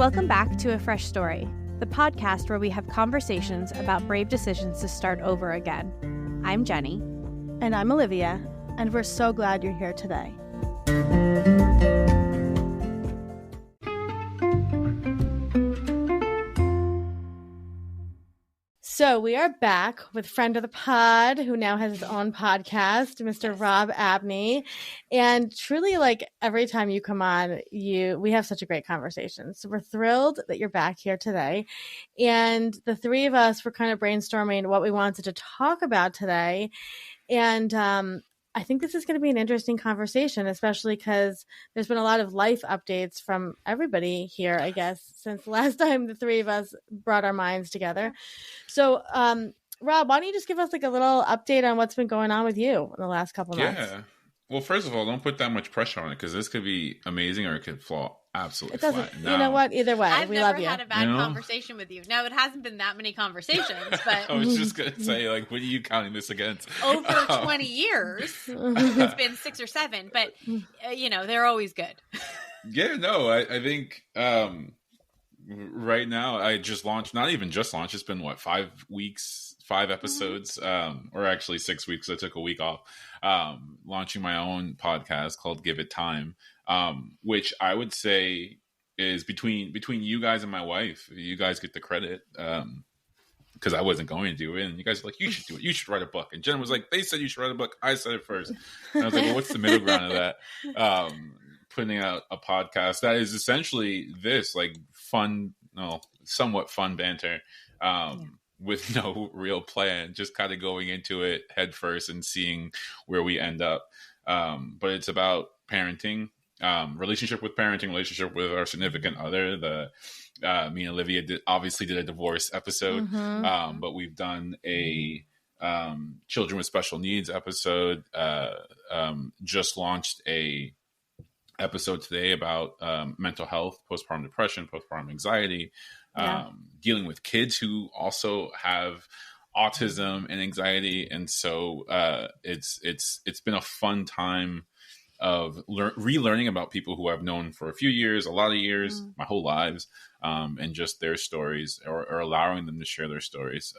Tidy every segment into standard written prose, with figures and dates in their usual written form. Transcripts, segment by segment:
Welcome back to A Fresh Story, the podcast where we have conversations about brave decisions to start over again. I'm Jenny. And I'm Olivia, and we're so glad you're here today. So we are back with friend of the pod, who now has his own podcast, Mr. Rob Abney. And truly, like, every time you come on, we have such a great conversation. So we're thrilled that you're back here today. And the three of us were kind of brainstorming what we wanted to talk about today. And I think this is going to be an interesting conversation, especially because there's been a lot of life updates from everybody here, I guess, since the last time the three of us brought our minds together. So, Rob, why don't you just give us like a little update on what's been going on with you in the last couple of months? Yeah. Well, first of all, don't put that much pressure on it because this could be amazing or it could fall absolutely flat. You know what? Either way, I've we love never you. had a bad conversation with you. Now, it hasn't been that many conversations, but I was just going to say, like, what are you counting this against? Over 20 years, it's been 6 or 7, but, they're always good. Yeah, no, I think right now I just launched, not even just launched, it's been 5 weeks, 5 episodes, or actually 6 weeks. I took a week off, launching my own podcast called Give It Time, which I would say is between you guys and my wife. You guys get the credit, because I wasn't going to do it. And you guys were like, you should do it. You should write a book. And Jen was like, they said you should write a book. I said it first. And I was like, well, what's the middle ground of that? Putting out a podcast that is essentially this, like, somewhat fun banter, with no real plan, just kind of going into it head first and seeing where we end up. But it's about parenting, relationship with our significant other. Me and Olivia obviously did a divorce episode, but we've done a children with special needs episode. Just launched a episode today about mental health, postpartum depression, postpartum anxiety, dealing with kids who also have autism and anxiety. And so it's been a fun time of relearning about people who I've known for a few years, a lot of years, my whole lives, and just their stories, or allowing them to share their stories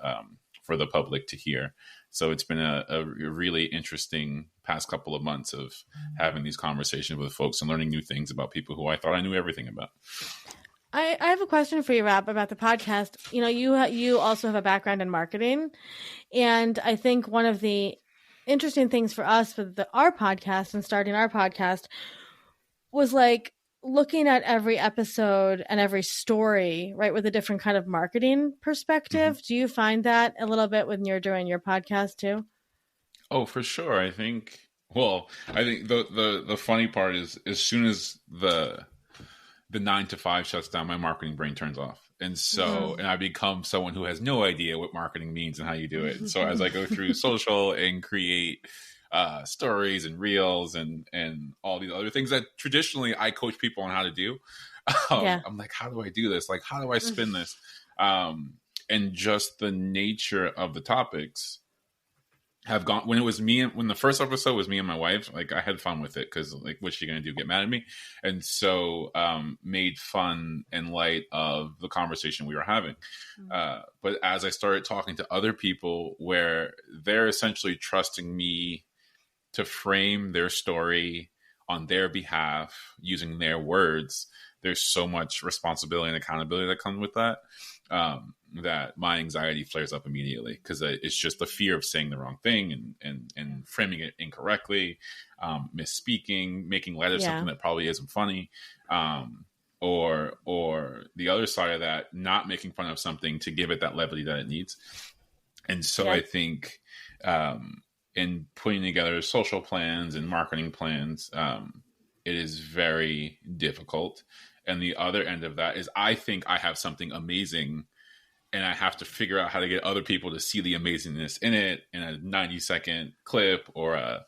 for the public to hear. So it's been a really interesting past couple of months of having these conversations with folks and learning new things about people who I thought I knew everything about. I have a question for you, Rob, about the podcast. You also have a background in marketing. And I think one of the interesting things for us with our podcast and starting our podcast was like looking at every episode and every story, right, with a different kind of marketing perspective. Do you find that a little bit when you're doing your podcast too? Oh, for sure. I think the funny part is, as soon as the 9 to 5 shuts down, my marketing brain turns off. And so, and I become someone who has no idea what marketing means and how you do it. And so as I go through social and create stories and reels and all these other things that traditionally I coach people on how to do, I'm like, how do I do this? Like, how do I spin this? And just the nature of the topics have gone, when the first episode was me and my wife, like, I had fun with it because, like, what's she gonna do, get mad at me? And so made fun and light of the conversation we were having. But as I started talking to other people, where they're essentially trusting me to frame their story on their behalf using their words, there's so much responsibility and accountability that comes with that, that my anxiety flares up immediately, because it's just the fear of saying the wrong thing and framing it incorrectly, misspeaking, making light of something that probably isn't funny, or the other side of that, not making fun of something to give it that levity that it needs. And so I think in putting together social plans and marketing plans, it is very difficult. And the other end of that is, I think I have something amazing, and I have to figure out how to get other people to see the amazingness in it in a 90-second clip or a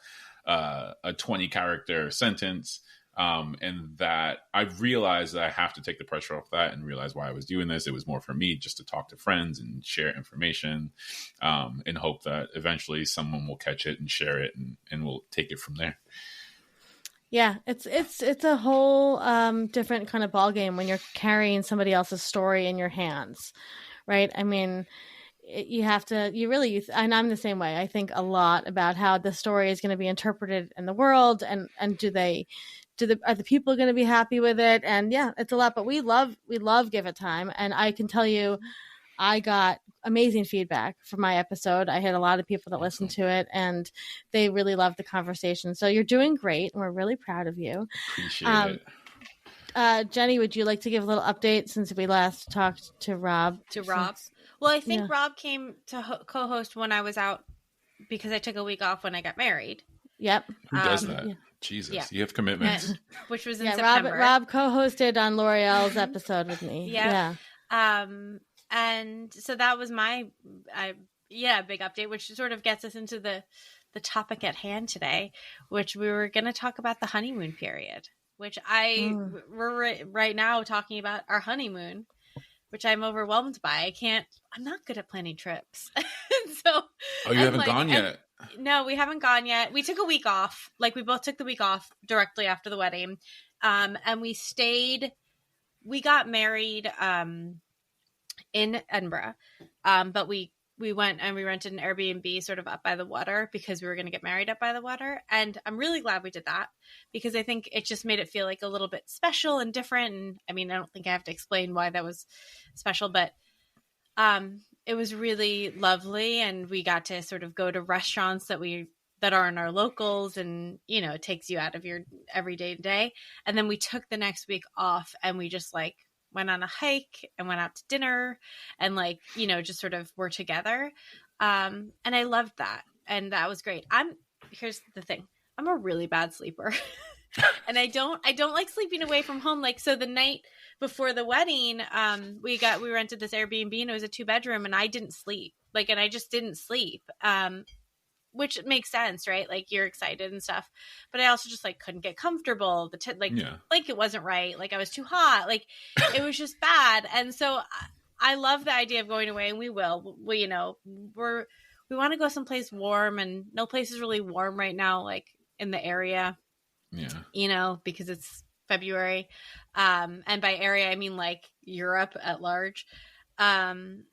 20-character sentence. And that I've realized that I have to take the pressure off that and realize why I was doing this. It was more for me just to talk to friends and share information, and hope that eventually someone will catch it and share it, and we'll take it from there. Yeah, it's a whole different kind of ball game when you're carrying somebody else's story in your hands, right? I mean, and I'm the same way. I think a lot about how the story is going to be interpreted in the world, and are the people going to be happy with it? And yeah, it's a lot, but we love Give It Time, and I can tell you, I got amazing feedback from my episode. I had a lot of people that listened to it, and they really loved the conversation. So you're doing great, and we're really proud of you. Appreciate it. Jenny, would you like to give a little update since we last talked to Rob? Well, I think Rob came to co-host when I was out because I took a week off when I got married. Yep. Who does that? Yeah. Jesus, you have commitments. Which was in September. Rob co-hosted on L'Oreal's episode with me. Yeah. And so that was my big update, which sort of gets us into the topic at hand today, which we were going to talk about the honeymoon period, which we're right now talking about our honeymoon, which I'm overwhelmed by. I'm not good at planning trips. You haven't gone yet? No, we haven't gone yet. We took a week off. Like, we both took the week off directly after the wedding. And we got married in Edinburgh. But we went and we rented an Airbnb sort of up by the water because we were going to get married up by the water. And I'm really glad we did that because I think it just made it feel like a little bit special and different. And I mean, I don't think I have to explain why that was special, but it was really lovely. And we got to sort of go to restaurants that are in our locals, and, you know, it takes you out of your everyday day. And then we took the next week off and we just like went on a hike and went out to dinner and, like, you know, just sort of were together. And I loved that. And that was great. Here's the thing. I'm a really bad sleeper. And I don't like sleeping away from home. Like, so the night before the wedding, we rented this Airbnb and it was a 2-bedroom and I didn't sleep. Like, and I just didn't sleep. Which makes sense, right? Like, you're excited and stuff, but I also just like couldn't get comfortable. Like it wasn't right. Like, I was too hot. Like, it was just bad. And so I love the idea of going away, and we will. We want to go someplace warm, and no place is really warm right now, like in the area. Yeah, you know, because it's February, and by area I mean like Europe at large. And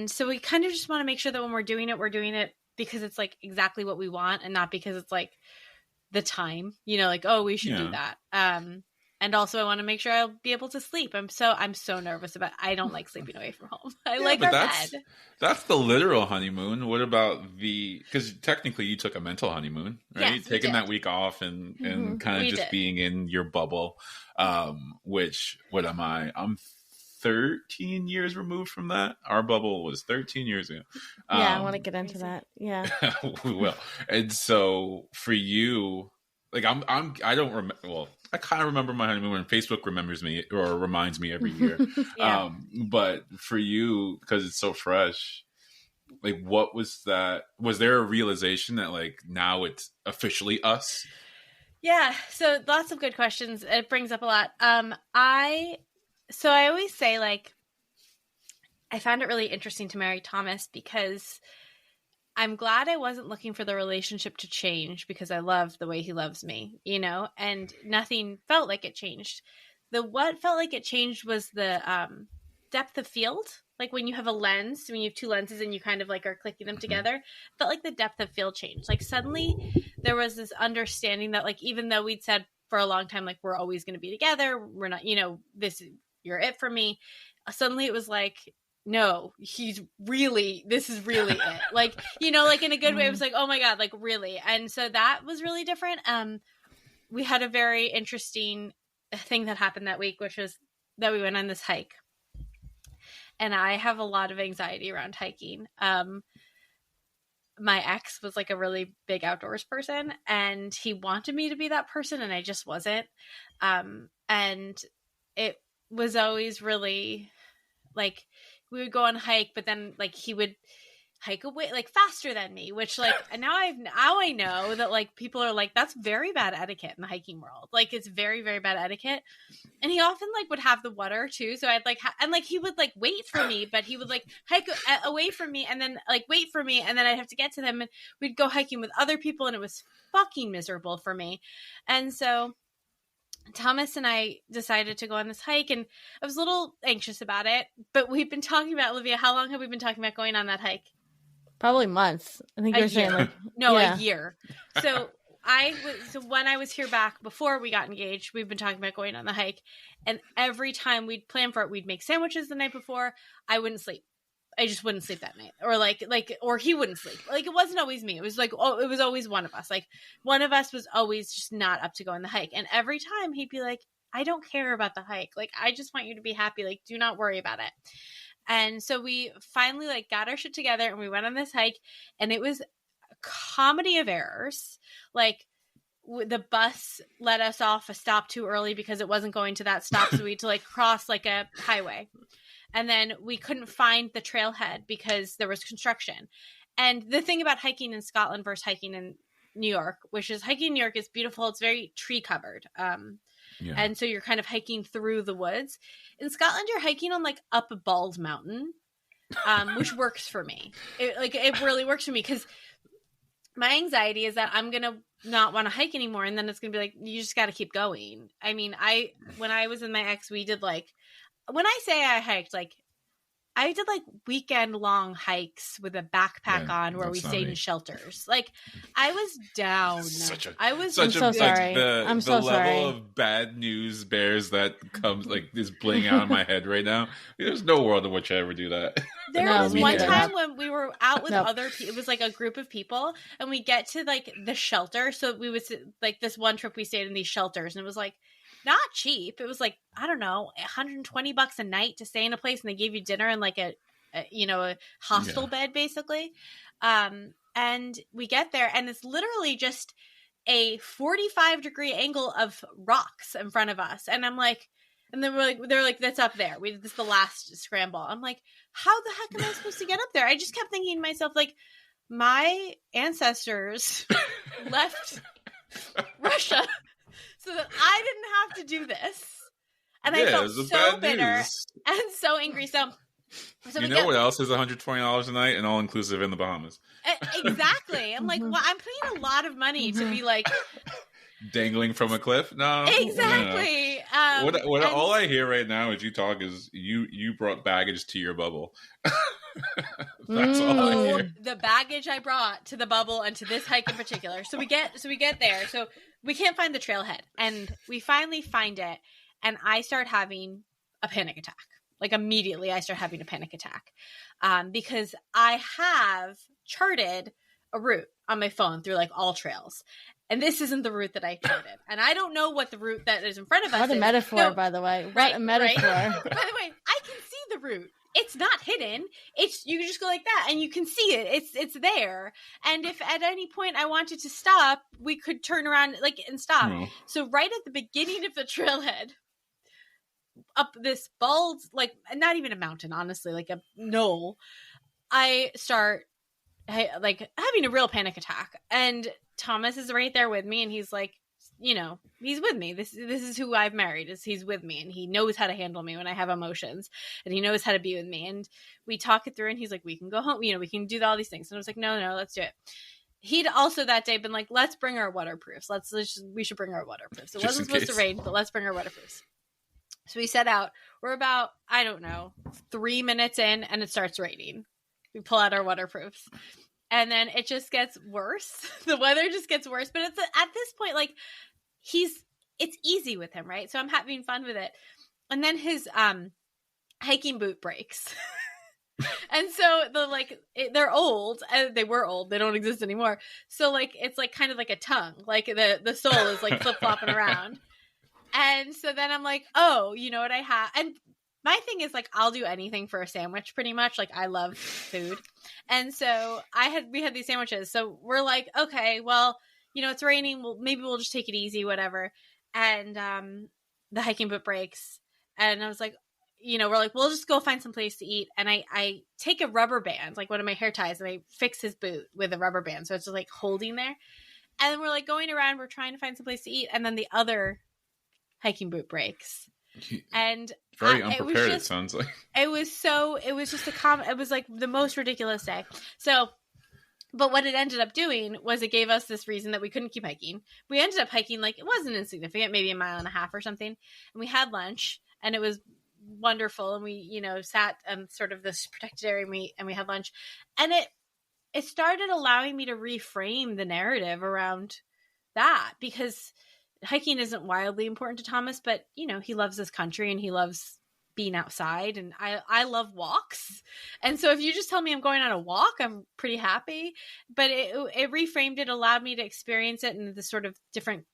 so we kind of just want to make sure that when we're doing it because it's like exactly what we want, and not because it's like the time, you know, like, oh, we should do that. And also I want to make sure I'll be able to sleep. I'm so nervous I don't like sleeping away from home. I like our bed. That's the literal honeymoon. What about because technically you took a mental honeymoon, right? Yes, taking that week off and kind of just being in your bubble. Which, what am I? I'm 13 years removed from that. Our bubble was 13 years ago. I want to get into that. Yeah. We will. And so for you, like, I don't remember. Well, I kind of remember my honeymoon when Facebook reminds me every year. But for you, because it's so fresh, like, what was that? Was there a realization that, like, now it's officially us? Yeah. So lots of good questions. It brings up a lot. I always say, like, I found it really interesting to marry Thomas because I'm glad I wasn't looking for the relationship to change, because I love the way he loves me, you know, and nothing felt like it changed. What felt like it changed was the depth of field. Like, when you have a lens, when you have two lenses and you kind of like are clicking them together, it felt like the depth of field changed. Like, suddenly there was this understanding that, like, even though we'd said for a long time, like, we're always going to be together, we're not, you know, you're it for me. Suddenly it was like, no, this is really it. Like, you know, like, in a good way, it was like, oh my God, like, really. And so that was really different. We had a very interesting thing that happened that week, which was that we went on this hike. And I have a lot of anxiety around hiking. My ex was like a really big outdoors person, and he wanted me to be that person, and I just wasn't. And it was always really, like, we would go on a hike, but then, like, he would hike away like faster than me, which like now I know that like people are like, that's very bad etiquette in the hiking world. Like it's very, very bad etiquette. And he often like would have the water too. So I'd like, and like he would like wait for me, but he would like hike away from me and then like wait for me. And then I'd have to get to them and we'd go hiking with other people. And it was fucking miserable for me. And so Thomas and I decided to go on this hike, and I was a little anxious about it, but we've been talking about, Olivia, how long have we been talking about going on that hike? Probably months. I think you were saying like a year. So when I was here back before we got engaged, we've been talking about going on the hike, and every time we'd plan for it, we'd make sandwiches the night before. I wouldn't sleep. I just wouldn't sleep that night, or he wouldn't sleep. Like it wasn't always me. It was like, it was always one of us. Like one of us was always just not up to go on the hike, and every time he'd be like, "I don't care about the hike. Like I just want you to be happy. Like do not worry about it." And so we finally like got our shit together and we went on this hike, and it was a comedy of errors. Like the bus let us off a stop too early because it wasn't going to that stop. So we had to like cross like a highway. And then we couldn't find the trailhead because there was construction. And the thing about hiking in Scotland versus hiking in New York, which is hiking in New York is beautiful. It's very tree covered. And so you're kind of hiking through the woods. In Scotland, you're hiking on like up a bald mountain, which works for me. It really works for me because my anxiety is that I'm going to not want to hike anymore. And then it's going to be like, you just got to keep going. I mean, when I was with my ex, we did like, when I say I hiked, like I did like weekend long hikes with a backpack on where we stayed in shelters. Like I was down. I'm so sorry. I'm so sorry. The level of bad news bears that comes like is bling out in my head right now. There's no world in which I ever do that. There was one time when we were out with other people. It was like a group of people, and we get to like the shelter. So we was like this one trip we stayed in these shelters, and it was like not cheap. It was like, I don't know, $120 a night to stay in a place, and they gave you dinner and like a hostel bed basically. And we get there, and it's literally just a 45-degree angle of rocks in front of us. And I'm like, and then they're like, that's up there. This is the last scramble. I'm like, how the heck am I supposed to get up there? I just kept thinking to myself, like, my ancestors left Russia so that I didn't have to do this. And I felt so bitter and so angry. So you know what else is $120 a night and all inclusive in the Bahamas? Exactly. I'm like, well, I'm putting a lot of money to be like dangling from a cliff. No, exactly. No. What all I hear right now as you talk is you brought baggage to your bubble. That's all I hear. The baggage I brought to the bubble and to this hike in particular. So we get there. So we can't find the trailhead, and we finally find it, and I start having a panic attack. Like immediately I start having a panic attack because I have charted a route on my phone through like all trails. And this isn't the route that I charted. And I don't know what the route that is in front of us is. What a metaphor, by the way. What a metaphor. Right? By the way, I can see the route. It's not hidden. You can just go like that and you can see it. It's there. And if at any point I wanted to stop, we could turn around and stop. No. So right at the beginning of the trailhead, up this bald, like not even a mountain, honestly, like a knoll, I start like having a real panic attack. And Thomas is right there with me, and he's like, he's with me. This is who I've married. He's with me, and he knows how to handle me when I have emotions, and he knows how to be with me. And we talk it through, and he's like, we can go home, we can do all these things. And I was like, no, let's do it. He'd also that day been like, let's bring our waterproofs. We should bring our waterproofs. It wasn't supposed to rain, but let's bring our waterproofs. So we set out. We're about, 3 minutes in, and it starts raining. We pull out our waterproofs. And then it just gets worse. The weather just gets worse. But it's at this point, like, it's easy with him, right? So I'm having fun with it. And then his hiking boot breaks. And so they're old. And they were old. They don't exist anymore. So, like, it's, like, kind of like a tongue. Like, the sole is, like, flip-flopping around. And so then I'm like, oh, you know what I have? And my thing is, like, I'll do anything for a sandwich pretty much. Like, I love food. And so we had these sandwiches. So we're like, okay, well, it's raining. Maybe we'll just take it easy, whatever. And the hiking boot breaks. And I was like, we're like, we'll just go find some place to eat. And I take a rubber band, like one of my hair ties, and I fix his boot with a rubber band. So it's just like holding there. And then we're like going around, we're trying to find some place to eat. And then the other hiking boot breaks. And very unprepared, it sounds like. It was just it was like the most ridiculous day. So, but what it ended up doing was it gave us this reason that we couldn't keep hiking. We ended up hiking, like, it wasn't insignificant, maybe a mile and a half or something. And we had lunch, and it was wonderful. And we, sat in sort of this protected area, and we had lunch. And it started allowing me to reframe the narrative around that, because hiking isn't wildly important to Thomas, but he loves this country and he loves being outside, and I love walks. And so if you just tell me I'm going on a walk, I'm pretty happy. But it reframed it, allowed me to experience it in the sort of different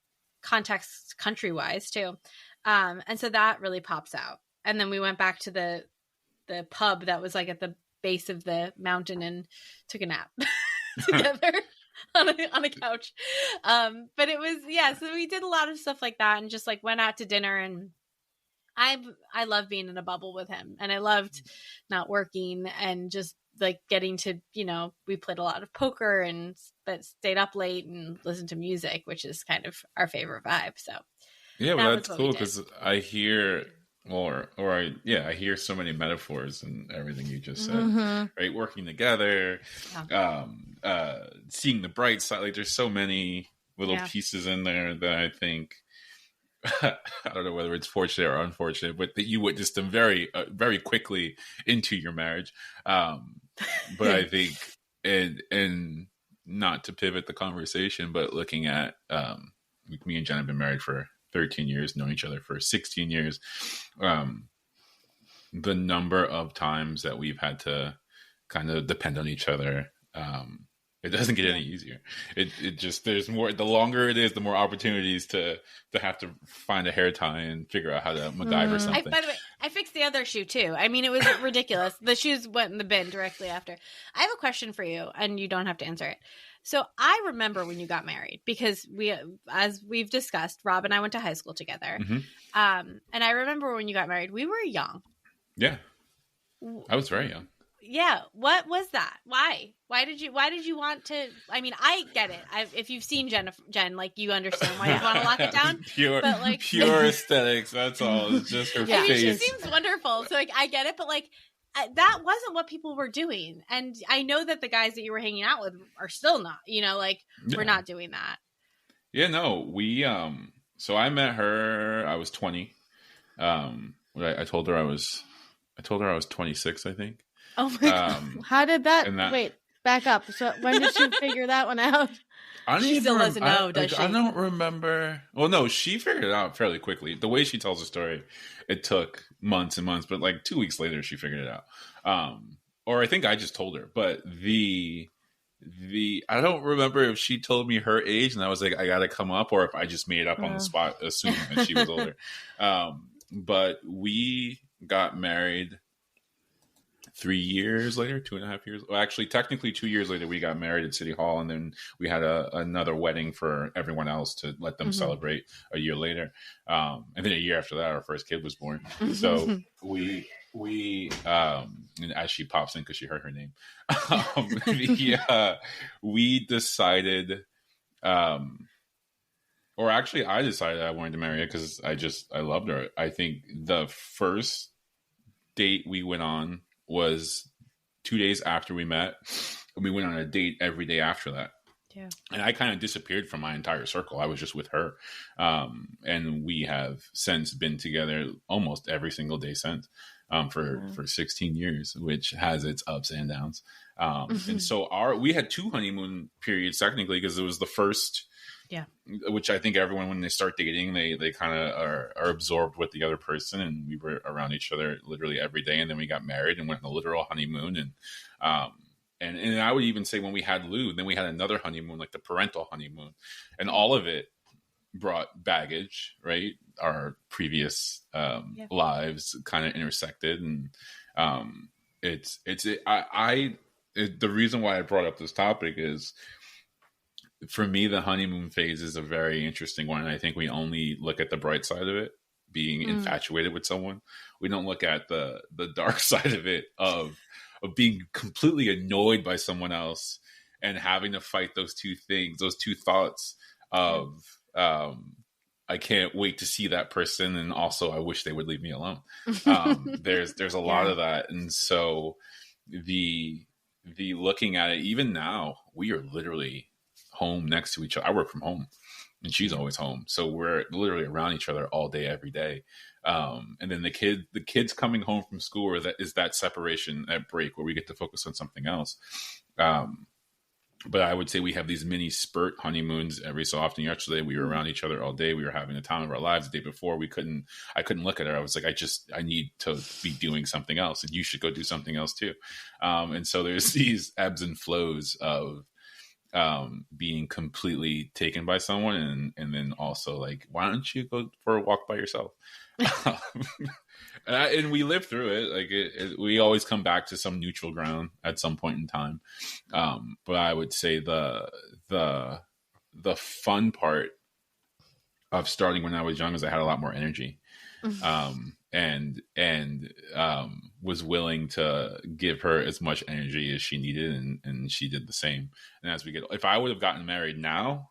contexts, country wise too. And so that really pops out. And then we went back to the pub that was like at the base of the mountain and took a nap together on a couch. But it was, so we did a lot of stuff like that, and just like went out to dinner. And I love being in a bubble with him, and I loved not working and just like getting to, we played a lot of poker but stayed up late and listened to music, which is kind of our favorite vibe. So yeah, well, that's cool, because I hear I hear so many metaphors and everything you just said, right? Working together, seeing the bright side. Like, there's so many little pieces in there that I think, I don't know whether it's fortunate or unfortunate, but that you witnessed them very, very quickly into your marriage. But I think, and not to pivot the conversation, but looking at, me and Jen have been married for 13 years, known each other for 16 years. The number of times that we've had to kind of depend on each other, it doesn't get any easier. It just, there's more, the longer it is, the more opportunities to have to find a hair tie and figure out how to MacGyver something. By the way, I fixed the other shoe too. I mean, it was ridiculous. The shoes went in the bin directly after. I have a question for you, and you don't have to answer it. So I remember when you got married, because as we've discussed, Rob and I went to high school together. And I remember when you got married, we were young. Yeah. I was very young. Yeah. What was that? Why did you want to, I mean, I get it. If you've seen Jen, like, you understand why you want to lock it down. Pure aesthetics. That's all. It's just her face. I mean, she seems wonderful. So like, I get it. But like, that wasn't what people were doing. And I know that the guys that you were hanging out with are still not, we're not doing that. Yeah, no, so I met her, I was 20. I told her I was 26, I think. Oh my God. How did that, wait, back up. So when did she figure that one out? She still doesn't know, does she? I don't remember. Well, no, she figured it out fairly quickly. The way she tells the story, it took months and months, but like 2 weeks later, she figured it out. Or I think I just told her. But I don't remember if she told me her age and I was like, I got to come up, or if I just made up on the spot, assuming that she was older. But we got married 3 years later, 2.5 years. Well, actually, technically 2 years later, we got married at City Hall, and then we had another wedding for everyone else to let them celebrate a year later. And then a year after that, our first kid was born. So we and as she pops in because she heard her name, we decided, or actually, I decided I wanted to marry her because I loved her. I think the first date we went on was 2 days after we met, and we went on a date every day after that. Yeah. And I kind of disappeared from my entire circle. I was just with her. And we have since been together almost every single day since, for 16 years, which has its ups and downs. And so we had 2 honeymoon periods technically, because it was the first, which I think everyone, when they start dating, they kind of are absorbed with the other person, and we were around each other literally every day. And then we got married and went on a literal honeymoon. And I would even say when we had Lou, then we had another honeymoon, like the parental honeymoon, and all of it brought baggage, right? Our previous lives kind of intersected, and the reason why I brought up this topic is, for me, the honeymoon phase is a very interesting one. And I think we only look at the bright side of it, being infatuated with someone. We don't look at the dark side of it, of being completely annoyed by someone else and having to fight those two things, those two thoughts of I can't wait to see that person, and also I wish they would leave me alone. There's a lot of that, and so the looking at it, even now, we are literally home next to each other. I work from home, and she's always home, so we're literally around each other all day, every day. And then the kids coming home from school, or that is that separation at break where we get to focus on something else. But I would say we have these mini spurt honeymoons every so often. Yesterday, we were around each other all day. We were having the time of our lives. The day before, I couldn't look at her. I was like, I need to be doing something else, and you should go do something else too. And so there's these ebbs and flows of being completely taken by someone, and then also like, why don't you go for a walk by yourself? And we live through it. Like we always come back to some neutral ground at some point in time. But I would say the fun part of starting when I was young is I had a lot more energy, and was willing to give her as much energy as she needed, and she did the same. And as we get, if I would have gotten married now,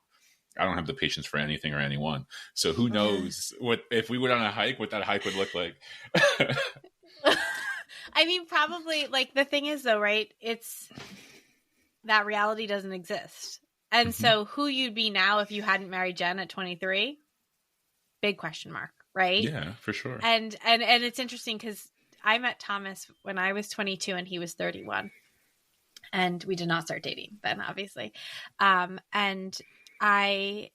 I don't have the patience for anything or anyone. So who knows what, if we went on a hike, what that hike would look like. I mean, probably, like, the thing is though, right? It's that reality doesn't exist. And so who you'd be now if you hadn't married Jen at 23, big question mark, right? Yeah, for sure. And it's interesting because I met Thomas when I was 22 and he was 31, and we did not start dating then, obviously. And I,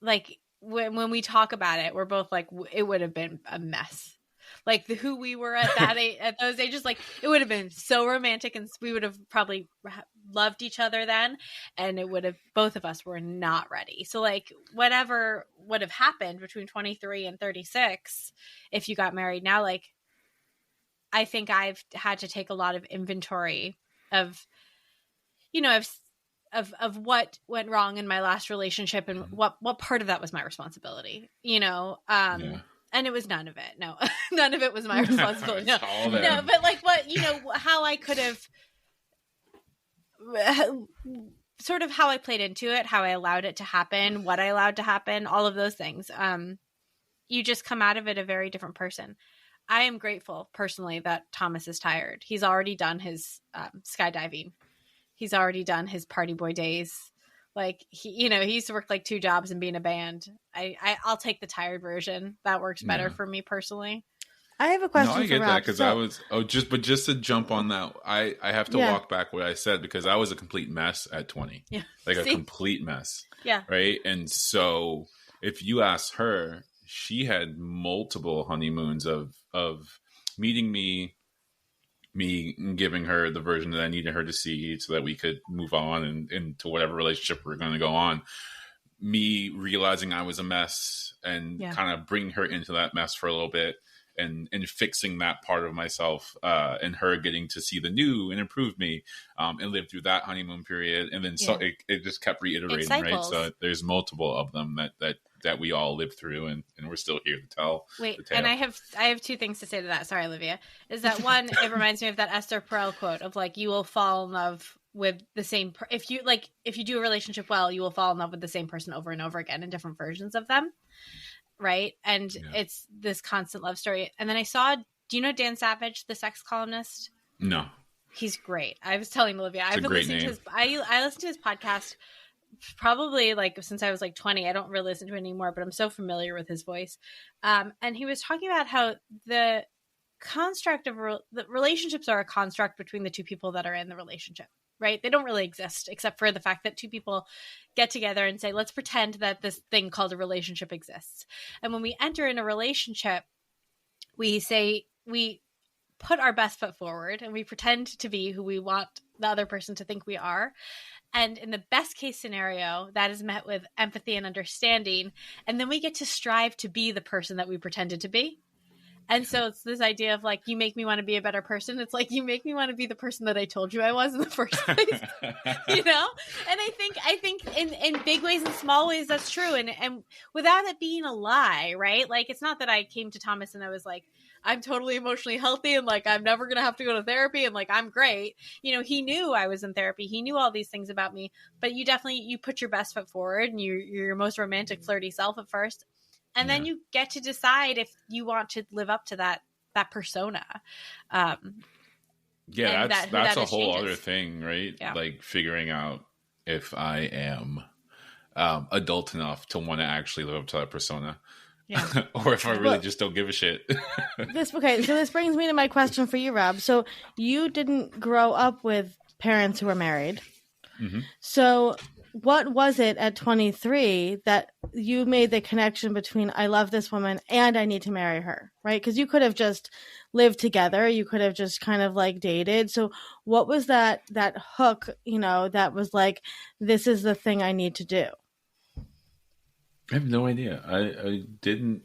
like, when we talk about it, we're both like, it would have been a mess. Like who we were at that age, at those ages, like it would have been so romantic, and we would have probably loved each other then, and it would have, both of us were not ready. So like whatever would have happened between 23 and 36, if you got married now, like I think I've had to take a lot of inventory of, you know, of what went wrong in my last relationship, and what part of that was my responsibility, you know? And it was none of it. No, none of it was my responsibility. No, but like what, you know, how I could have, sort of how I played into it, how I allowed it to happen, what I allowed to happen, all of those things. You just come out of it a very different person. I am grateful personally that Thomas is tired. He's already done his skydiving. He's already done his party boy days. Like he used to work like 2 jobs and be in a band. I'll take the tired version. That works better for me personally. I have a question. No, I get for that Rob. because I was just to jump on that, I have to walk back what I said, because I was a complete mess at 20. Yeah, like a complete mess. Yeah, right. And so if you ask her, she had multiple honeymoons of meeting me giving her the version that I needed her to see so that we could move on and into whatever relationship we're going to go on. Me realizing I was a mess and kind of bringing her into that mess for a little bit, and fixing that part of myself, and her getting to see the new and improve me, and live through that honeymoon period. And then so it just kept reiterating, right? So there's multiple of them that we all lived through, and we're still here to tell. Wait, and I have 2 things to say to that. Sorry, Olivia. Is that one, it reminds me of that Esther Perel quote of like, you will fall in love with the same, if you do a relationship well, you will fall in love with the same person over and over again in different versions of them. Right. And it's this constant love story. And then I saw, do you know Dan Savage, the sex columnist? No. He's great. I was telling Olivia, I've been listening to I listened to his podcast probably like since I was like 20. I don't really listen to it anymore, but I'm so familiar with his voice. And he was talking about how the construct of the relationships are a construct between the 2 people that are in the relationship, right? They don't really exist except for the fact that 2 people get together and say, let's pretend that this thing called a relationship exists. And when we enter in a relationship, we put our best foot forward and we pretend to be who we want the other person to think we are. And in the best case scenario, that is met with empathy and understanding. And then we get to strive to be the person that we pretended to be. And so it's this idea of like, you make me want to be a better person. It's like, you make me want to be the person that I told you I was in the first place, you know? And I think in big ways and small ways, that's true. And without it being a lie, right? Like, it's not that I came to Thomas and I was like, I'm totally emotionally healthy and like, I'm never going to have to go to therapy and like, I'm great. You know, he knew I was in therapy. He knew all these things about me, but you put your best foot forward and you're your most romantic, flirty self at first. And then you get to decide if you want to live up to that persona. That's a whole other thing, right? Yeah. Like figuring out if I am adult enough to want to actually live up to that persona. Yeah. Or if I really just don't give a shit. So this brings me to my question for you, Rob. So you didn't grow up with parents who were married. Mm-hmm. So what was it at 23 that you made the connection between I love this woman and I need to marry her, right? Because you could have just lived together. You could have just kind of like dated. So what was that hook, you know, that was like, this is the thing I need to do? I have no idea. I didn't,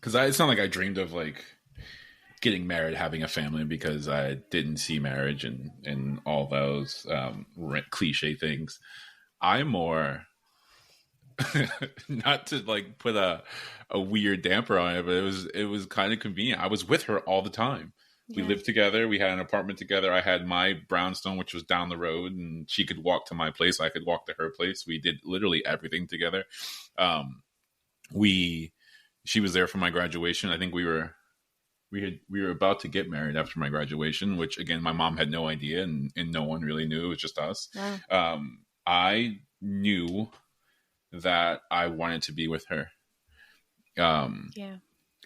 because it's not like I dreamed of like getting married, having a family, because I didn't see marriage and all those cliche things. I'm more, not to like put a weird damper on it, but it was kind of convenient. I was with her all the time. We lived together. We had an apartment together. I had my brownstone, which was down the road, and she could walk to my place. I could walk to her place. We did literally everything together. She was there for my graduation. I think we were about to get married after my graduation, which again, my mom had no idea and no one really knew. It was just us. Wow. I knew that I wanted to be with her.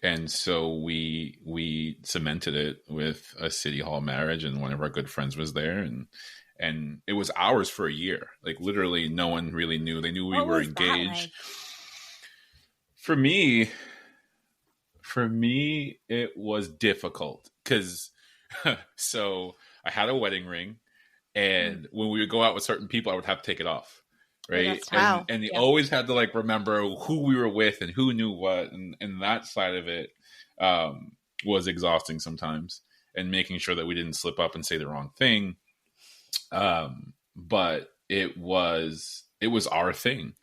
And so we cemented it with a city hall marriage, and one of our good friends was there, and it was ours for a year. Like literally no one really knew. They knew we were engaged. Like? For me, it was difficult because so I had a wedding ring, and when we would go out with certain people, I would have to take it off. Right. And you always had to like remember who we were with and who knew what. And that side of it was exhausting sometimes, and making sure that we didn't slip up and say the wrong thing. But it was our thing,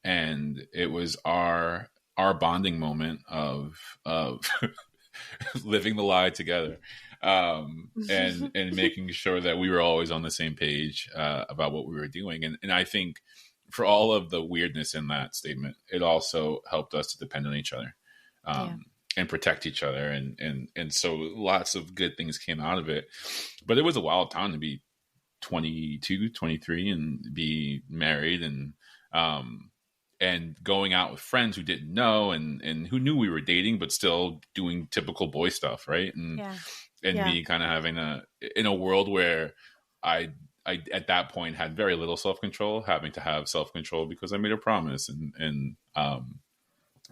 and it was our bonding moment of living the lie together. And making sure that we were always on the same page about what we were doing. And I think for all of the weirdness in that statement, it also helped us to depend on each other and protect each other. And so lots of good things came out of it. But it was a wild time to be 22, 23 and be married and going out with friends who didn't know and who knew we were dating, but still doing typical boy stuff. Right. And me kind of having in a world where I at that point had very little self-control, having to have self-control because I made a promise and I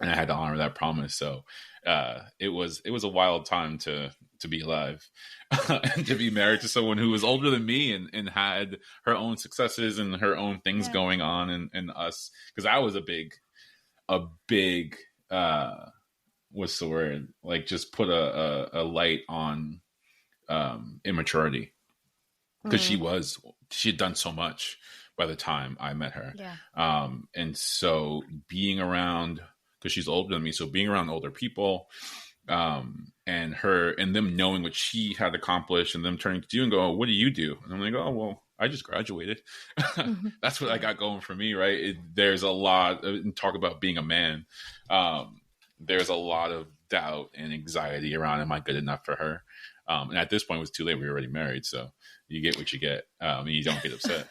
had to honor that promise. So it was a wild time to be alive and to be married to someone who was older than me and had her own successes and her own things going on and us, because I was a big what's the word? Like just put a light on immaturity, because she had done so much by the time I met her. And so being around, because she's older than me, so being around older people and her and them knowing what she had accomplished and them turning to you and go, oh, what do you do? And I'm like, oh, well, I just graduated. That's what I got going for me, right? There's a lot of talk about being a man. There's a lot of doubt and anxiety around, am I good enough for her? And at this point, it was too late. We were already married, so you get what you get, and you don't get upset.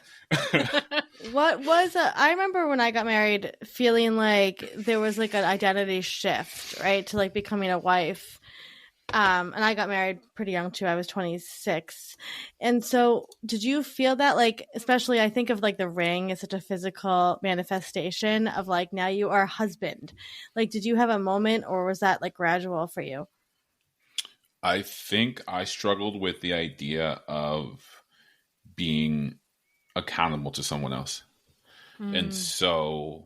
I remember when I got married feeling like there was like an identity shift, right, to like becoming a wife. And I got married pretty young too. I was 26. And so did you feel that, like, especially I think of like the ring as such a physical manifestation of like, now you are a husband. Like, did you have a moment, or was that like gradual for you? I think I struggled with the idea of being accountable to someone else. And so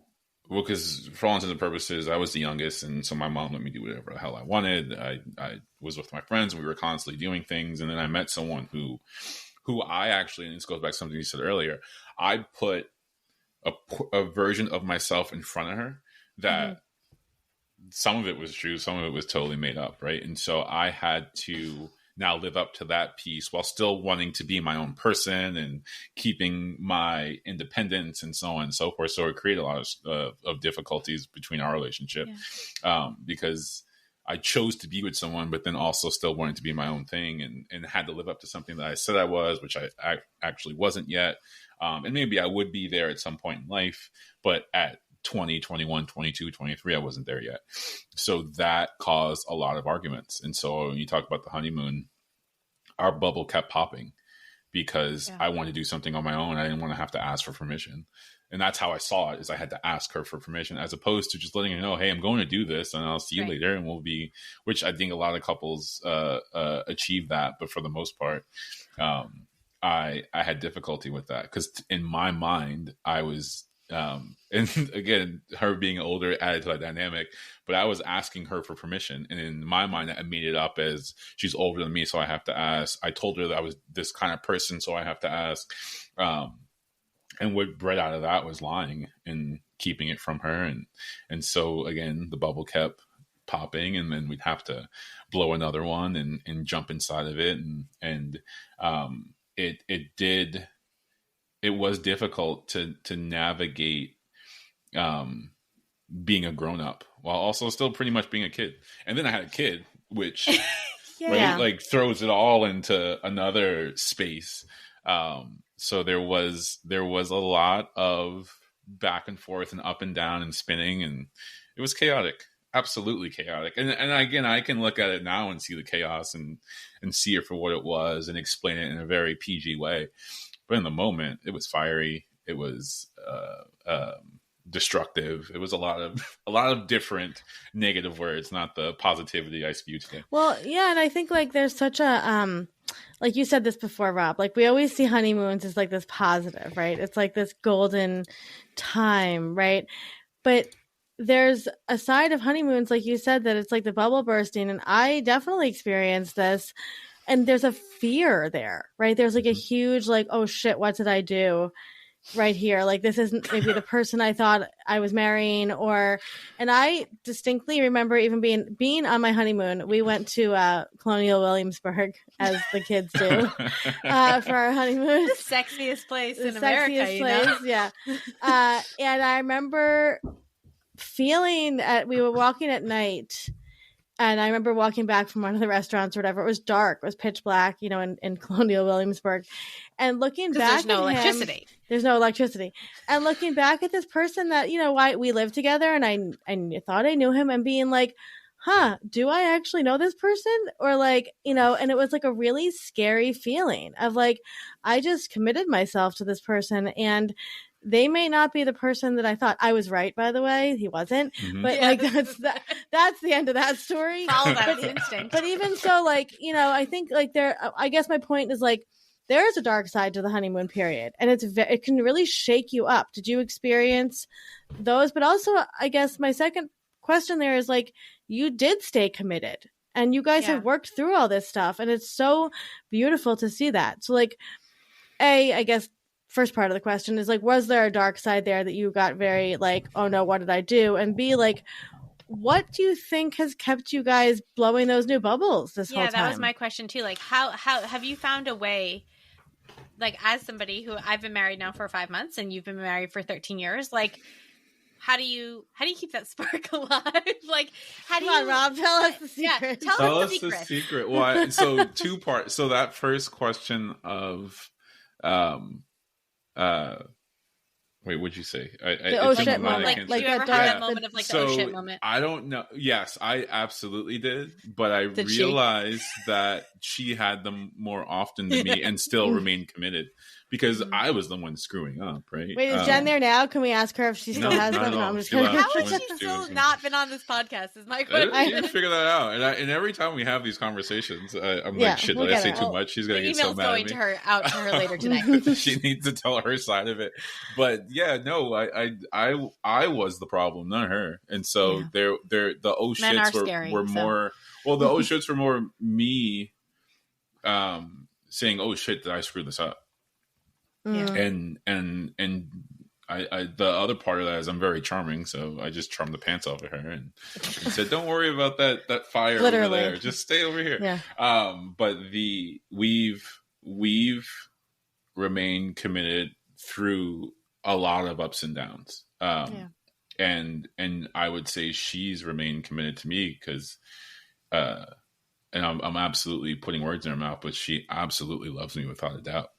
Well, because for all intents and purposes, I was the youngest, and so my mom let me do whatever the hell I wanted. I was with my friends, we were constantly doing things, and then I met someone who I actually, and this goes back to something you said earlier, I put a version of myself in front of her that some of it was true, some of it was totally made up, right? And so I had to now live up to that piece while still wanting to be my own person and keeping my independence and so on and so forth. So it created a lot of difficulties between our relationship because I chose to be with someone, but then also still wanted to be my own thing and had to live up to something that I said I was, which I actually wasn't yet. And maybe I would be there at some point in life, but at 20, 21, 22, 23, I wasn't there yet. So that caused a lot of arguments. And so when you talk about the honeymoon, our bubble kept popping because I wanted to do something on my own. I didn't want to have to ask for permission. And that's how I saw it, is I had to ask her for permission, as opposed to just letting her know, hey, I'm going to do this and I'll see you later. And we'll be, which I think a lot of couples achieve that. But for the most part, I had difficulty with that because in my mind, I was, and again, her being older added to that dynamic, but I was asking her for permission. And in my mind, I made it up as she's older than me, so I have to ask. I told her that I was this kind of person, so I have to ask. And what bred out of that was lying and keeping it from her. And so again, the bubble kept popping, and then we'd have to blow another one and jump inside of it. And it was difficult to navigate being a grown up while also still pretty much being a kid. And then I had a kid, which right, like throws it all into another space. So there was a lot of back and forth and up and down and spinning, and it was chaotic, absolutely chaotic. And again, I can look at it now and see the chaos and see it for what it was and explain it in a very PG way. But in the moment, it was fiery. It was destructive. It was a lot of different negative words, not the positivity I spew today. Well, yeah, and I think like there's such a like you said this before, Rob. Like we always see honeymoons as like this positive, right? It's like this golden time, right? But there's a side of honeymoons, like you said, that it's like the bubble bursting, and I definitely experienced this. And there's a fear there, right? There's like a huge like, oh shit, what did I do right here? Like this isn't maybe the person I thought I was marrying. And I distinctly remember even being on my honeymoon. We went to Colonial Williamsburg, as the kids do, for our honeymoon. The sexiest place in America, you know? Yeah. And I remember feeling we were walking at night. And I remember walking back from one of the restaurants or whatever. It was dark. It was pitch black, you know, in Colonial Williamsburg. And looking back there's no electricity. There's no electricity. And looking back at this person that, you know, we lived together and I thought I knew him, and being like, do I actually know this person? Or like, you know, and it was like a really scary feeling of like, I just committed myself to this person, and they may not be the person that I thought. I was right, by the way. He wasn't. Mm-hmm. But like that's the end of that story. Follow that instinct. But even so, like, you know, I think like I guess my point is like there is a dark side to the honeymoon period, and it can really shake you up. Did you experience those? But also, I guess my second question there is like, you did stay committed, and you guys have worked through all this stuff, and it's so beautiful to see that. So like, I guess first part of the question is like, was there a dark side there that you got very like, oh no, what did I do? And B, like, what do you think has kept you guys blowing those new bubbles this whole time? Yeah, that was my question too. Like, how have you found a way, like as somebody who I've been married now for 5 months and you've been married for 13 years, like how do you keep that spark alive? Like, how do Come on, Rob, tell us the secret. Yeah, tell us the secret. Why? So two parts. So that first question of wait, what'd you say? The oh shit moment. Like you ever had that moment of like the oh shit moment? I don't know. Yes, I absolutely did. But I realized that she had them more often than me and still remained committed. because I was the one screwing up, right? Wait, is Jen there now? Can we ask her if she still has them? No, I'm just kidding. How has she still not been on this podcast is my question. I need to figure that out. And every time we have these conversations, I'm like, shit, did I say too much? She's going to get so mad at me. The email's going out to her later tonight. She needs to tell her side of it. But yeah, no, I was the problem, not her. And so the oh shits were more, well, the oh shits were more me saying, oh shit, did I screw this up? Yeah. And I the other part of that is I'm very charming, so I just charmed the pants off of her and said, "Don't worry about that fire over there. Just stay over here." Yeah. But we've remained committed through a lot of ups and downs. And I would say she's remained committed to me because, and I'm absolutely putting words in her mouth, but she absolutely loves me without a doubt.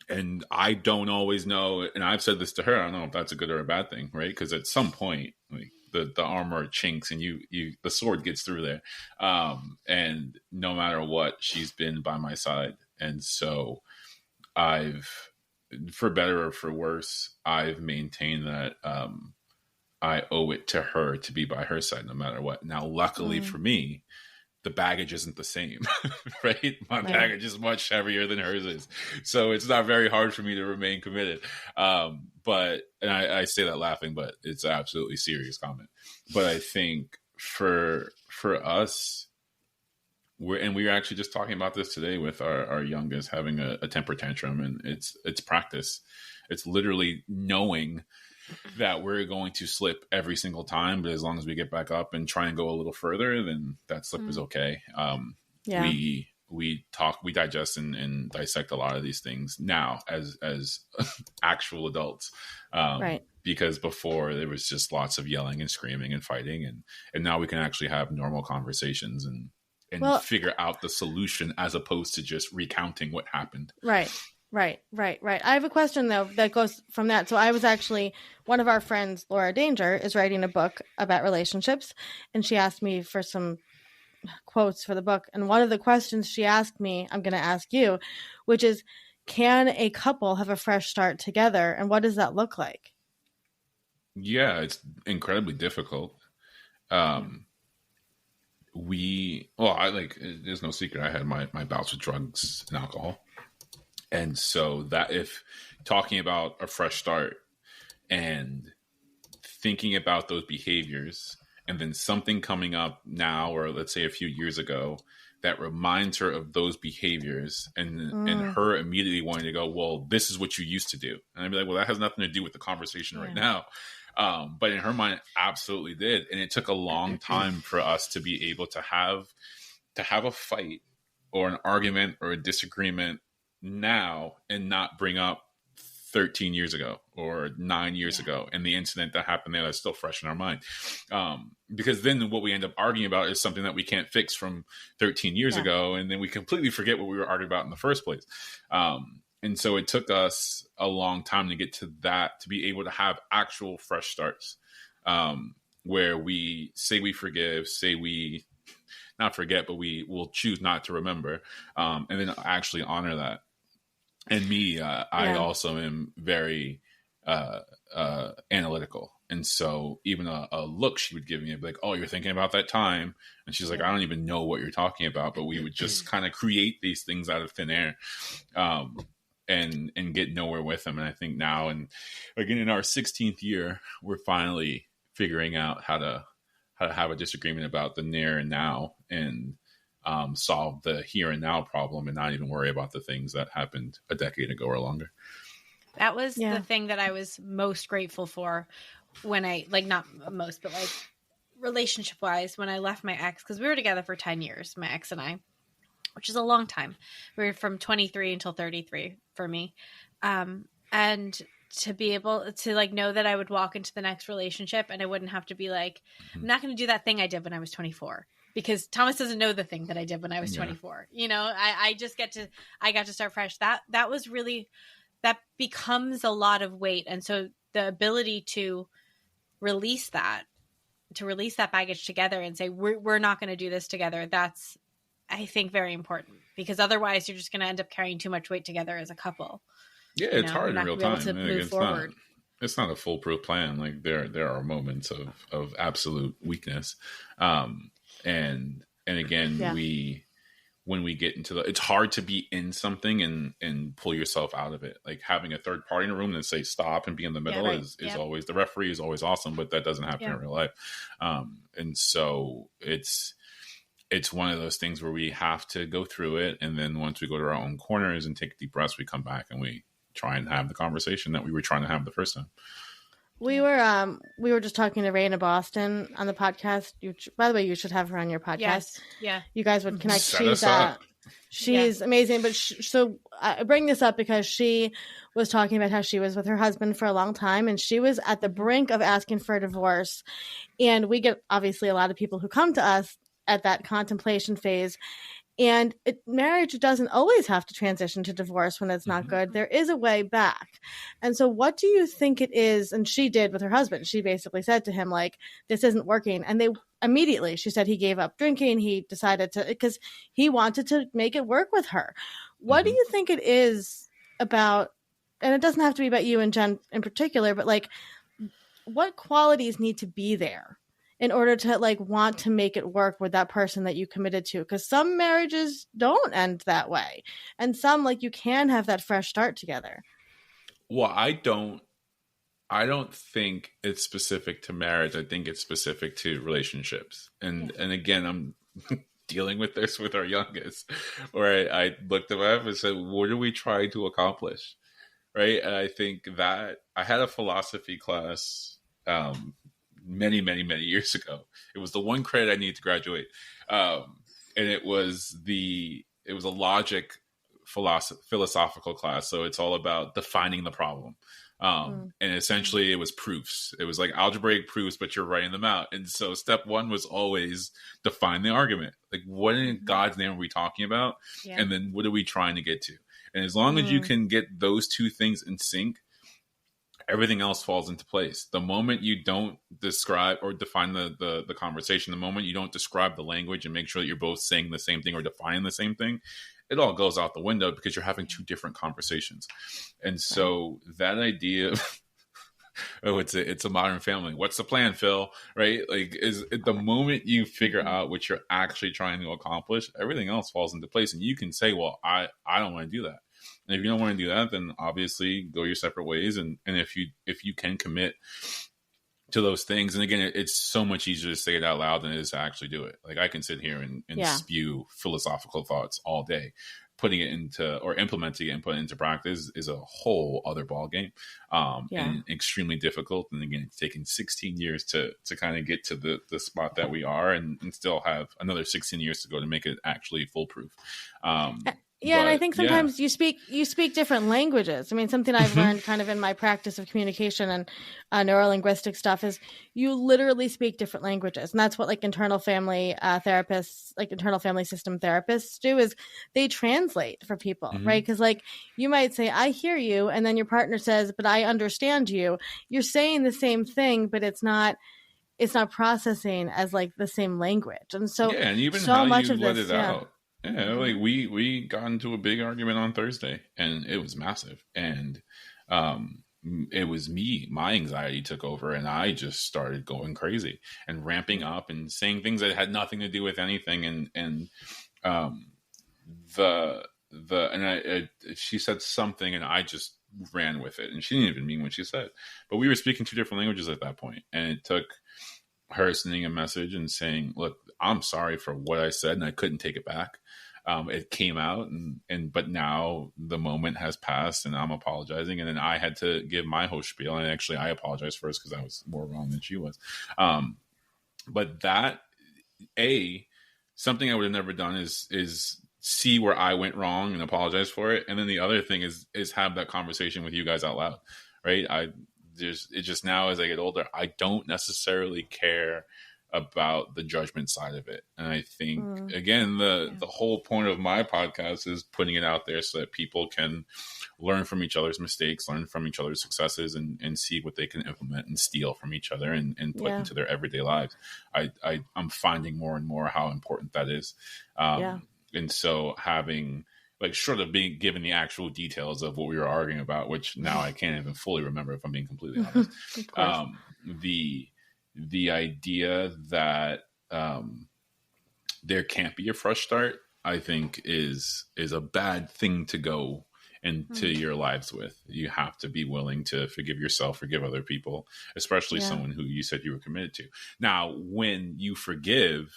And I don't always know, and I've said this to her, I don't know if that's a good or a bad thing, right? Because at some point, like, the armor chinks and the sword gets through there. And no matter what, she's been by my side. And so for better or for worse, I've maintained that I owe it to her to be by her side no matter what. Now, luckily for me, the baggage isn't the same, right? My baggage is much heavier than hers is. So it's not very hard for me to remain committed. But I say that laughing, but it's an absolutely serious comment. But I think for us, we were actually just talking about this today with our youngest having a temper tantrum, and it's practice. It's literally knowing that we're going to slip every single time, but as long as we get back up and try and go a little further, then that slip is okay. We talk, we digest and dissect a lot of these things now as actual adults. Because before there was just lots of yelling and screaming and fighting, and now we can actually have normal conversations and figure out the solution as opposed to just recounting what happened. Right. I have a question, though, that goes from that. So I was actually, one of our friends, Laura Danger, is writing a book about relationships. And she asked me for some quotes for the book. And one of the questions she asked me, I'm going to ask you, which is, can a couple have a fresh start together? And what does that look like? Yeah, it's incredibly difficult. There's no secret. I had my bouts with drugs and alcohol. And so that if talking about a fresh start and thinking about those behaviors and then something coming up now, or let's say a few years ago, that reminds her of those behaviors and her immediately wanting to go, well, this is what you used to do. And I'd be like, well, that has nothing to do with the conversation right now. But in her mind, it absolutely did. And it took a long time for us to be able to have a fight or an argument or a disagreement now and not bring up 13 years ago or 9 years ago and the incident that happened there that's still fresh in our mind. Because then what we end up arguing about is something that we can't fix from 13 years ago. And then we completely forget what we were arguing about in the first place. And so it took us a long time to get to that, to be able to have actual fresh starts, where we say we forgive, say we not forget, but we will choose not to remember, and then actually honor that. And me, I also am very analytical. And so even a look she would give me, I'd be like, oh, you're thinking about that time. And she's like, I don't even know what you're talking about. But we would just kind of create these things out of thin air and get nowhere with them. And I think now, and again, in our 16th year, we're finally figuring out how to have a disagreement about the near and now and solve the here and now problem and not even worry about the things that happened a decade ago or longer. That was the thing that I was most grateful for when I, like, not most, but like relationship wise, when I left my ex, because we were together for 10 years, my ex and I, which is a long time. We were from 23 until 33 for me. And to be able to like know that I would walk into the next relationship and I wouldn't have to be like, I'm not going to do that thing I did when I was 24. Because Thomas doesn't know the thing that I did when I was 24. You know, I got to start fresh. That was really, that becomes a lot of weight. And so the ability to release that baggage together and say, we're not going to do this together. That's I think, very important, because otherwise you're just going to end up carrying too much weight together as a couple. Yeah, it's hard in real time. To move forward. It's not a foolproof plan. Like there are moments of absolute weakness, and again, when we get into it's hard to be in something and pull yourself out of it. Like having a third party in a room and say stop and be in the middle is always, the referee is always awesome, but that doesn't happen in real life. And so it's one of those things where we have to go through it, and then once we go to our own corners and take deep breaths, we come back and we try and have the conversation that we were trying to have the first time. We were just talking to Ray in Boston on the podcast. By the way, you should have her on your podcast. Yes. Yeah. You guys would connect. She's amazing. But so I bring this up because she was talking about how she was with her husband for a long time, and she was at the brink of asking for a divorce. And we get obviously a lot of people who come to us at that contemplation phase. And marriage doesn't always have to transition to divorce when it's not good. There is a way back. And so what do you think it is? And she did with her husband. She basically said to him, like, this isn't working. And they immediately, she said he gave up drinking. He decided to, because he wanted to make it work with her. What do you think it is about, and it doesn't have to be about you and Jen in particular, but like, what qualities need to be there in order to like want to make it work with that person that you committed to? Because some marriages don't end that way, and some, like, you can have that fresh start together. Well, I don't think it's specific to marriage. I think it's specific to relationships. And again, I'm dealing with this with our youngest, where I looked him up and said, what are we trying to accomplish? Right. And I think that I had a philosophy class many years ago. It was the one credit I needed to graduate. And it was a logic philosophical class. So it's all about defining the problem. And essentially it was proofs. It was like algebraic proofs, but you're writing them out. And so step one was always define the argument. Like, what in God's name are we talking about? Yeah. And then what are we trying to get to? And as long as you can get those two things in sync, everything else falls into place. The moment you don't describe or define the conversation, the moment you don't describe the language and make sure that you're both saying the same thing or defining the same thing, it all goes out the window because you're having two different conversations. And so that idea of, it's a modern family. What's the plan, Phil? Right? Like, is the moment you figure out what you're actually trying to accomplish, everything else falls into place. And you can say, well, I don't want to do that. And if you don't want to do that, then obviously go your separate ways. And if you can commit to those things, and again, it's so much easier to say it out loud than it is to actually do it. Like, I can sit here and spew philosophical thoughts all day. Putting it into, or implementing it and putting it into practice is a whole other ball game, and extremely difficult. And again, it's taken 16 years to kind of get to the spot that we are, and still have another 16 years to go to make it actually foolproof. And I think sometimes you speak different languages. I mean, something I've learned kind of in my practice of communication and neurolinguistic stuff is you literally speak different languages. And that's what like internal family therapists, like internal family system therapists do, is they translate for people, right? Because like you might say, I hear you. And then your partner says, but I understand you. You're saying the same thing, but it's not processing as like the same language. And so, and even so how much you let it out. Yeah, like we got into a big argument on Thursday, and it was massive. And it was my anxiety took over, and I just started going crazy and ramping up and saying things that had nothing to do with anything. She said something, and I just ran with it, and she didn't even mean what she said. But we were speaking two different languages at that point, and it took her sending a message and saying, "Look, I'm sorry for what I said, and I couldn't take it back. It came out, but now the moment has passed, and I'm apologizing." And then I had to give my whole spiel, and actually I apologized first because I was more wrong than she was. But that, something I would have never done is see where I went wrong and apologize for it. And then the other thing is have that conversation with you guys out loud, right? It's just now as I get older, I don't necessarily care about the judgment side of it. And I think, again, the whole point of my podcast is putting it out there so that people can learn from each other's mistakes, learn from each other's successes, and see what they can implement and steal from each other and put into their everyday lives. I'm finding more and more how important that is. And so having like short of being given the actual details of what we were arguing about, which now I can't even fully remember if I'm being completely honest. The idea that there can't be a fresh start, I think is a bad thing to go into your lives with. You have to be willing to forgive yourself, forgive other people, especially someone who you said you were committed to. Now, when you forgive,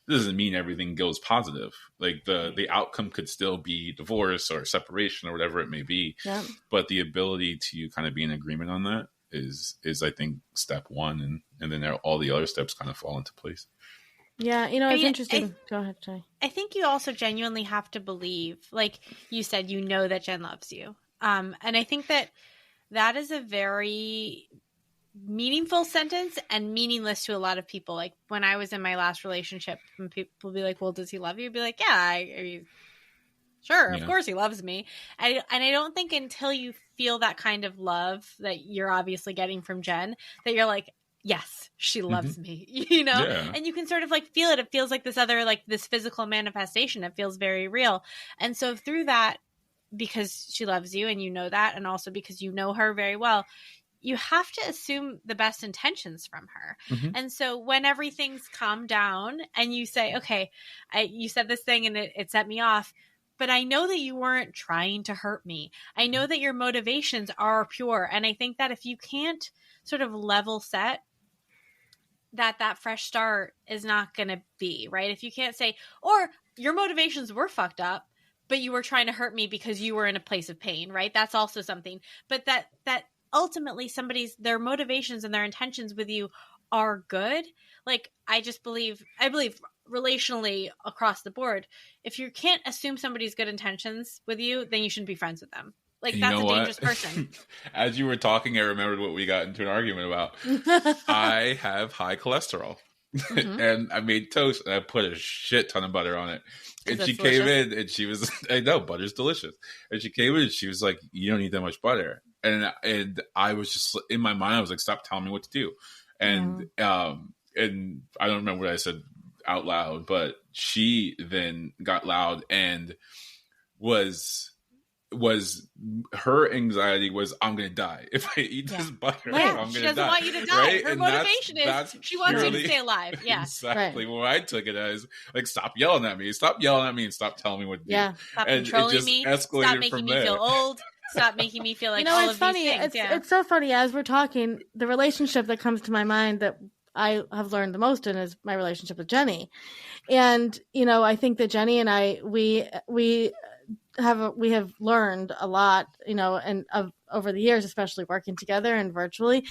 it doesn't mean everything goes positive. Like the outcome could still be divorce or separation or whatever it may be. Yeah. But the ability to kind of be in agreement on that is I think step one, and then all the other steps kind of fall into place. Yeah, it's interesting. Go ahead, Jay. I think you also genuinely have to believe, like you said, that Jen loves you. And I think that is a very meaningful sentence and meaningless to a lot of people. Like when I was in my last relationship, when people be like, well, does he love you? I'd be like, yeah, sure, of course he loves me. And I don't think until you feel that kind of love that you're obviously getting from Jen, that you're like, yes, she loves me, and you can sort of like feel it. It feels like this other, like this physical manifestation. It feels very real. And so through that, because she loves you and you know that, and also because you know her very well, you have to assume the best intentions from her. And so when everything's calmed down and you say, okay, you said this thing and it set me off, but I know that you weren't trying to hurt me. I know that your motivations are pure. And I think that if you can't sort of level set that fresh start is not going to be, right? If you can't say, or your motivations were fucked up, but you were trying to hurt me because you were in a place of pain, right? That's also something. But that ultimately their motivations and their intentions with you are good. Like, I believe relationally across the board, if you can't assume somebody's good intentions with you, then you shouldn't be friends with them. Like, that's a dangerous person. As you were talking, I remembered what we got into an argument about. I have high cholesterol. And I made toast and I put a shit ton of butter on it. And she came in and she was, I know, butter's delicious. And she came in and she was like, you don't need that much butter. And I was just, in my mind, I was like, stop telling me what to do. And and I don't remember what I said out loud, but she then got loud and was her anxiety was, I'm gonna die if I eat this butter. Right. I'm she gonna doesn't want you to die. Right? Her And motivation is she wants you to stay alive. Yeah, exactly. Right. Well, I took it as like, stop yelling at me, and stop telling me what to do. Stop controlling me. Stop making me feel old. Stop making me feel like all it's of funny. These things. It's so funny. As we're talking, the relationship that comes to my mind that I have learned the most in is my relationship with Jenny. And, I think that Jenny and I, we have learned a lot, and over the years, especially working together and virtually,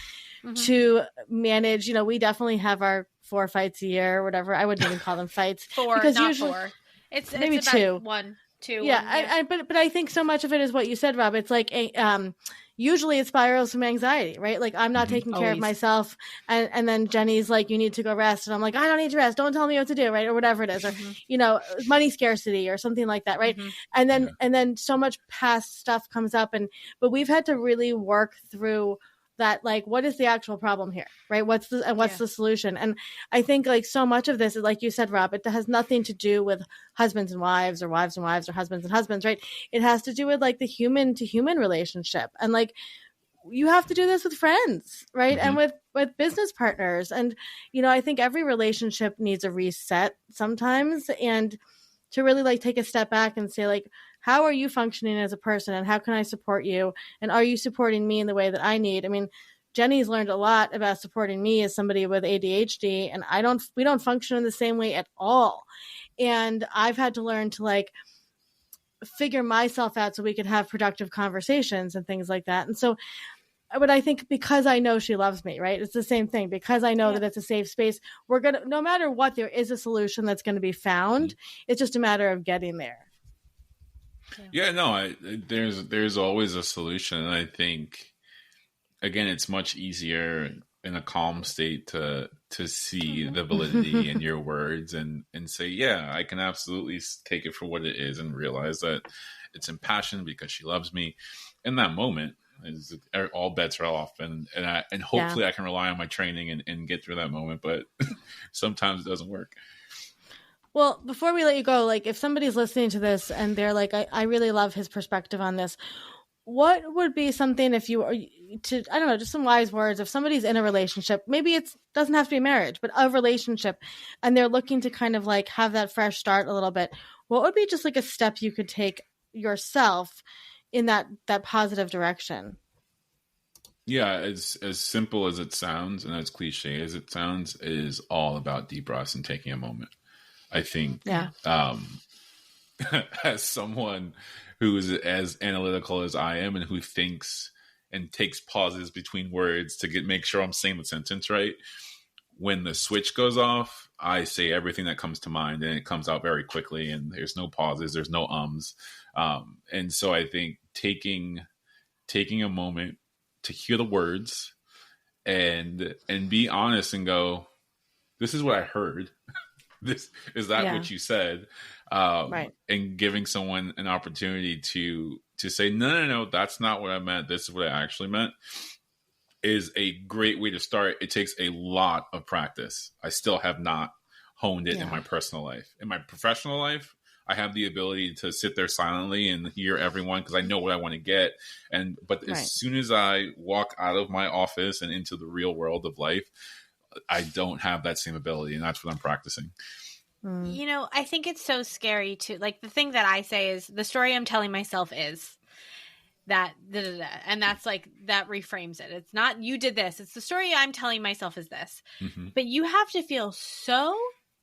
to manage. We definitely have our 4 fights a year or whatever. I wouldn't even call them fights. 4, because not usually 4. It's maybe about 2. 1, 2. Yeah, but I think so much of it is what you said, Rob. It's like usually it spirals from anxiety, right? Like, I'm not taking care of myself, and then Jenny's like, you need to go rest, and I'm like, I don't need to rest, don't tell me what to do, right? Or whatever it is, or money scarcity or something like that, right? And then so much past stuff comes up, but we've had to really work through that, like, what is the actual problem here, right? What's the solution? And I think, like, so much of this is, like you said, Rob, it has nothing to do with husbands and wives, or wives and wives, or husbands and husbands, right? It has to do with, like, the human to human relationship. And, like, you have to do this with friends, right? And with business partners. And, I think every relationship needs a reset sometimes, and to really, like, take a step back and say, like, how are you functioning as a person, and how can I support you? And are you supporting me in the way that I need? I mean, Jenny's learned a lot about supporting me as somebody with ADHD, and we don't function in the same way at all. And I've had to learn to, like, figure myself out so we could have productive conversations and things like that. And so, but I think because I know she loves me, right? It's the same thing. Because I know that it's a safe space, no matter what, there is a solution that's going to be found. It's just a matter of getting there. Yeah, no, there's always a solution. And I think, again, it's much easier in a calm state to see the validity in your words and say, yeah, I can absolutely take it for what it is, and realize that it's impassioned because she loves me. In that moment, all bets are off, and hopefully I can rely on my training and get through that moment. But sometimes it doesn't work. Well, before we let you go, like if somebody's listening to this and they're like, I really love his perspective on this, what would be something if you were to, I don't know, just some wise words. If somebody's in a relationship, maybe it doesn't have to be marriage, but a relationship, and they're looking to kind of like have that fresh start a little bit, what would be just like a step you could take yourself in that positive direction? Yeah, as simple as it sounds and as cliche as it sounds, it is all about deep breaths and taking a moment. I think as someone who is as analytical as I am and who thinks and takes pauses between words to make sure I'm saying the sentence right, when the switch goes off, I say everything that comes to mind, and it comes out very quickly, and there's no pauses, there's no ums. And so I think taking a moment to hear the words and be honest and go, this is what I heard. This is that what you said, right? And giving someone an opportunity to say, no, that's not what I meant. This is what I actually meant, is a great way to start. It takes a lot of practice. I still have not honed it in my personal life. In my professional life, I have the ability to sit there silently and hear everyone because I know what I want to get. But as soon as I walk out of my office and into the real world of life, I don't have that same ability, and that's what I'm practicing. You know, I think it's so scary too. Like the thing that I say is the story I'm telling myself is that, and that's like, that reframes it. It's not you did this. It's the story I'm telling myself is this. Mm-hmm. But you have to feel so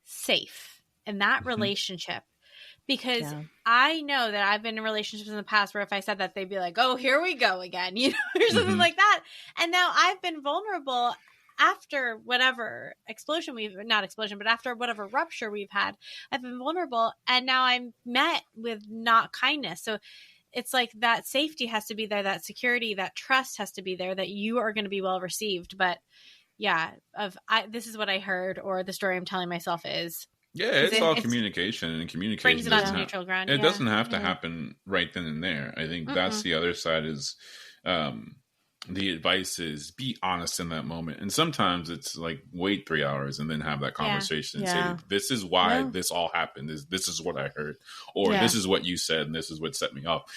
safe in that relationship, because I know that I've been in relationships in the past where if I said that, they'd be like, oh, here we go again, you know, or something like that. And now I've been vulnerable after whatever after whatever rupture we've had. I've been vulnerable, and now I'm met with not kindness. So it's like that safety has to be there, that security, that trust has to be there, that you are going to be well received. But this is what I heard, or the story I'm telling myself is. Yeah, it's all communication, and communication brings it on to neutral ground. It doesn't have to happen right then and there. I think that's the other side is, the advice is be honest in that moment. And sometimes it's like, wait 3 hours and then have that conversation and say, this is why this all happened. This is what I heard, or this is what you said, and this is what set me up.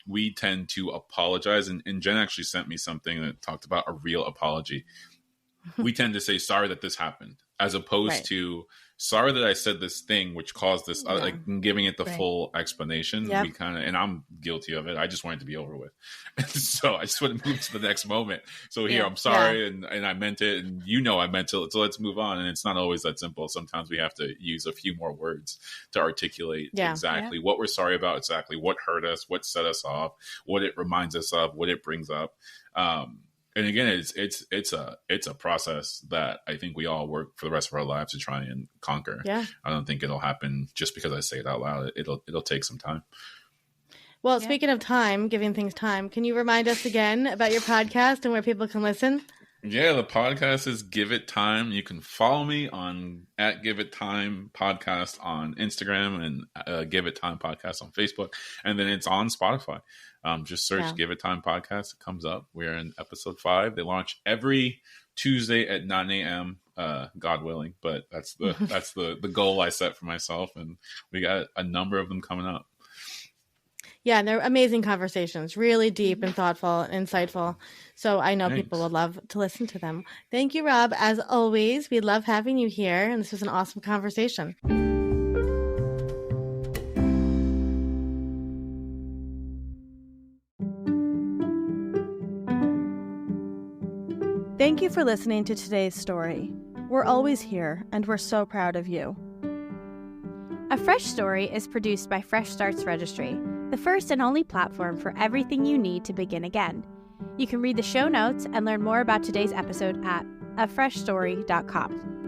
We tend to apologize. And Jen actually sent me something that talked about a real apology. We tend to say, sorry that this happened, as opposed to, sorry that I said this thing which caused this, like giving it the full explanation. We kind of, and I'm guilty of it. I just want it to be over with. So I just want to move to the next moment. So here, I'm sorry, and I meant it, and I meant it. So let's move on. And it's not always that simple. Sometimes we have to use a few more words to articulate exactly what we're sorry about, exactly what hurt us, what set us off, what it reminds us of, what it brings up. And again, it's a process that I think we all work for the rest of our lives to try and conquer. Yeah. I don't think it'll happen just because I say it out loud. It'll take some time. Well, speaking of time, giving things time, can you remind us again about your podcast and where people can listen? Yeah, the podcast is Give It Time. You can follow me on @GiveItTime Podcast on Instagram, and Give It Time Podcast on Facebook. And then it's on Spotify. Just search Give It Time Podcast. It comes up. We're in episode 5. They launch every Tuesday at 9 a.m. God willing, but that's the goal I set for myself, and we got a number of them coming up. Yeah, and they're amazing conversations, really deep and thoughtful and insightful. So I know people will love to listen to them. Thank you, Rob. As always, we love having you here, and this was an awesome conversation. Thank you for listening to today's story. We're always here, and we're so proud of you. A Fresh Story is produced by Fresh Starts Registry, the first and only platform for everything you need to begin again. You can read the show notes and learn more about today's episode at afreshstory.com.